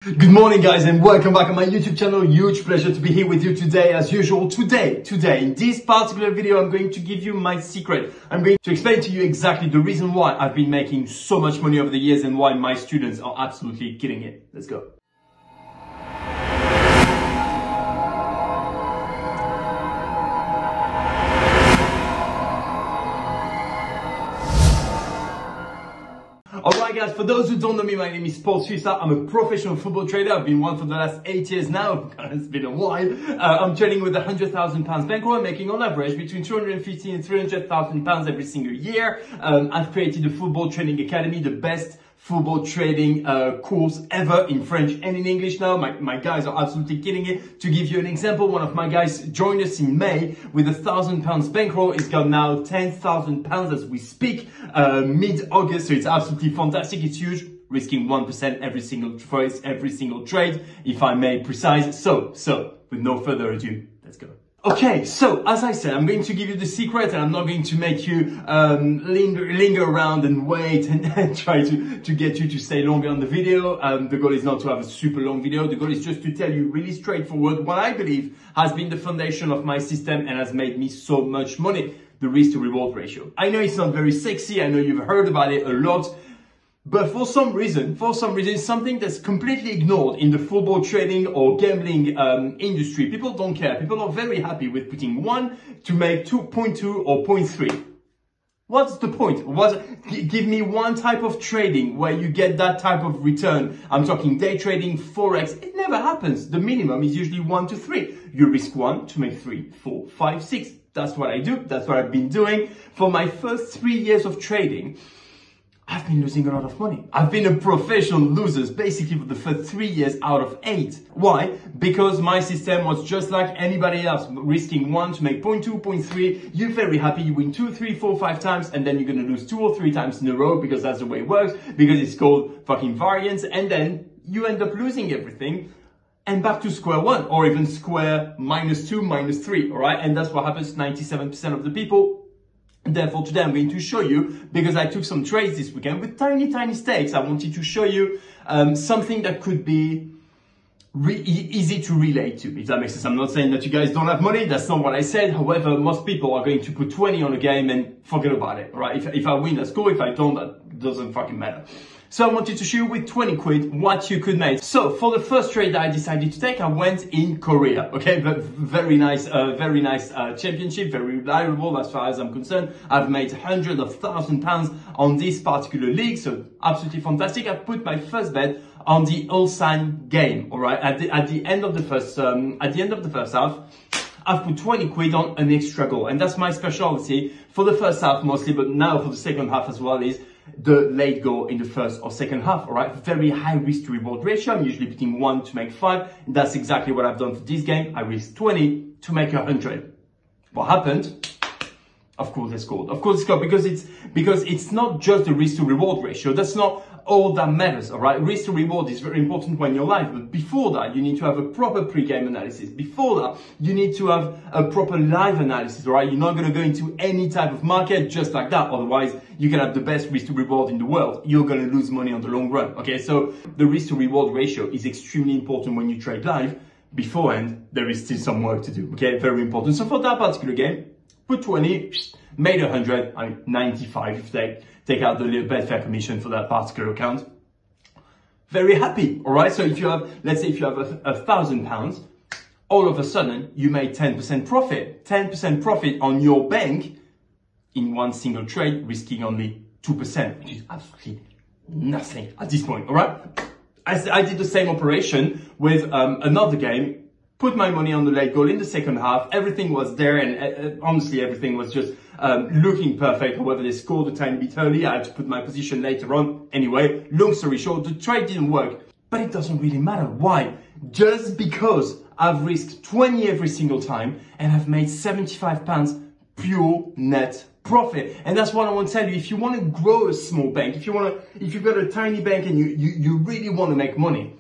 Good morning guys and welcome back on my YouTube channel. Huge pleasure to be here with you today as usual. Today, in this particular video, I'm going to give you my secret. I'm going to explain to you exactly the reason why I've been making so much money over the years and why my students are absolutely killing it. Let's go. Alright guys, for those who don't know me, my name is Paul Suissa. I'm a professional football trader. I've been one for the last 8 years now. It's been a while. I'm trading with £100,000 bankroll, making on average between £250,000 and £300,000 every single year. I've created a football training academy, the best football trading course ever in French and in English now. My guys are absolutely killing it. To give you an example, one of my guys joined us in May with £1,000 bankroll. He's got now £10,000 as we speak, mid-August. So it's absolutely fantastic. It's huge. Risking 1% every single trade, if I may precise. So with no further ado, let's go. Okay, so as I said, I'm going to give you the secret and I'm not going to make you linger around and wait and try to get you to stay longer on the video. The goal is not to have a super long video. The goal is just to tell you really straightforward what I believe has been the foundation of my system and has made me so much money, the risk to reward ratio. I know it's not very sexy. I know you've heard about it a lot. But for some reason, it's something that's completely ignored in the football trading or gambling industry. People don't care. People are very happy with putting 1 to make 2.2 or 0.3. What's the point? Give me one type of trading where you get that type of return. I'm talking day trading, Forex. It never happens. The minimum is usually 1 to 3. You risk 1 to make 3, 4, 5, 6. That's what I do. That's what I've been doing. For my first 3 years of trading, I've been losing a lot of money. I've been a professional loser basically for the first 3 years out of 8. Why? Because my system was just like anybody else, risking 1 to make 0.2, 0.3. You're very happy. You win 2, 3, 4, 5 times and then you're going to lose 2 or 3 times in a row because that's the way it works, because it's called fucking variance. And then you end up losing everything and back to square one or even square -2, -3. All right. And that's what happens to 97% of the people. Therefore, today I'm going to show you, because I took some trades this weekend with tiny stakes. I wanted to show you something that could be easy to relate to, if that makes sense. I'm not saying that you guys don't have money. That's not what I said. However, most people are going to put 20 on a game and forget about it, right? If I win, that's cool. If I don't, that doesn't fucking matter. So I wanted to show you with 20 quid what you could make. So for the first trade that I decided to take, I went in Korea. Okay, but very nice championship, very reliable as far as I'm concerned. I've made hundreds of £1,000s on this particular league, so absolutely fantastic. I put my first bet on the Ulsan game. All right, at the end of the first half, I've put 20 quid on an extra goal, and that's my specialty for the first half mostly, but now for the second half as well is the late goal in the first or second half. All right, very high risk to reward ratio. I'm usually putting 1 to make 5. And that's exactly what I've done for this game. I risked 20 to make 100. What happened? Of course, they scored. Of course, they scored because it's not just the risk to reward ratio. That's not all that matters. All right, risk to reward is very important when you're live. But before that, you need to have a proper pre-game analysis. Before that, you need to have a proper live analysis. All right, you're not going to go into any type of market just like that. Otherwise, you can have the best risk to reward in the world. You're going to lose money on the long run. Okay, so the risk to reward ratio is extremely important when you trade live. Beforehand, there is still some work to do. Okay, very important. So for that particular game, put 20, made 100, 95 if they take out the little Betfair commission for that particular account. Very happy, all right? So if you have, let's say if you have £1,000, all of a sudden you made 10% profit. 10% profit on your bank in one single trade, risking only 2%, which is absolutely nothing at this point, all right? I did the same operation with another game. Put my money on the late goal in the second half. Everything was there, and honestly, everything was just looking perfect. However, they scored a tiny bit early. I had to put my position later on. Anyway, long story short, the trade didn't work, but it doesn't really matter. Why? Just because I've risked 20 every single time and I've made £75 pure net profit. And that's what I want to tell you. If you want to grow a small bank, if you've got a tiny bank and you really want to make money,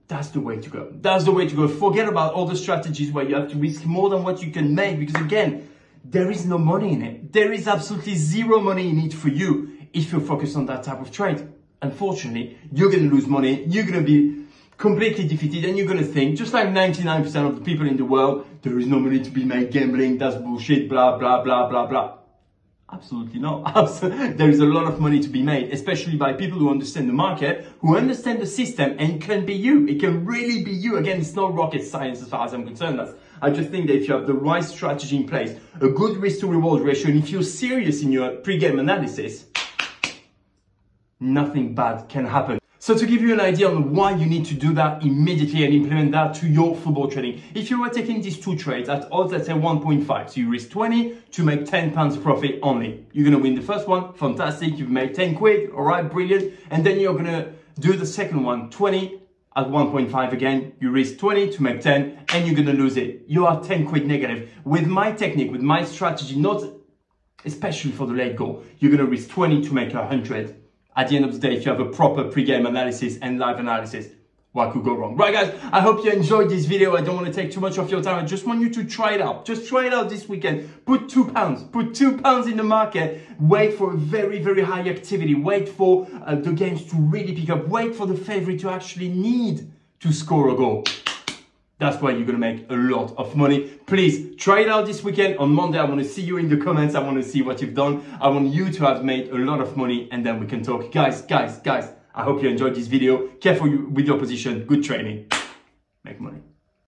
that's the way to go. That's the way to go. Forget about all the strategies where you have to risk more than what you can make, because again, there is no money in it. There is absolutely zero money in it for you if you focus on that type of trade. Unfortunately, you're going to lose money. You're going to be completely defeated, and you're gonna think, just like 99% of the people in the world, there is no money to be made gambling, that's bullshit, blah, blah, blah, blah, blah. Absolutely not. There is a lot of money to be made, especially by people who understand the market, who understand the system, and can be you. It can really be you. Again, it's not rocket science as far as I'm concerned. I just think that if you have the right strategy in place, a good risk to reward ratio, and if you're serious in your pre-game analysis, nothing bad can happen. So to give you an idea on why you need to do that immediately and implement that to your football trading, if you were taking these two trades at odds, let's say 1.5, so you risk 20 to make £10 profit only. You're going to win the first one, fantastic, you've made 10 quid, all right, brilliant. And then you're going to do the second one, 20 at 1.5 again, you risk 20 to make 10, and you're going to lose it. You are 10 quid negative. With my technique, with my strategy, not especially for the late goal, you're going to risk 20 to make 100. At the end of the day, if you have a proper pre-game analysis and live analysis, what could go wrong? Right, guys, I hope you enjoyed this video. I don't want to take too much of your time. I just want you to try it out. Just try it out this weekend. Put £2. Put £2 in the market. Wait for a very, very high activity. Wait for the games to really pick up. Wait for the favorite to actually need to score a goal. That's why you're going to make a lot of money. Please try it out this weekend. On Monday, I want to see you in the comments. I want to see what you've done. I want you to have made a lot of money, and then we can talk. Guys, I hope you enjoyed this video. Careful with your position. Good training. Make money.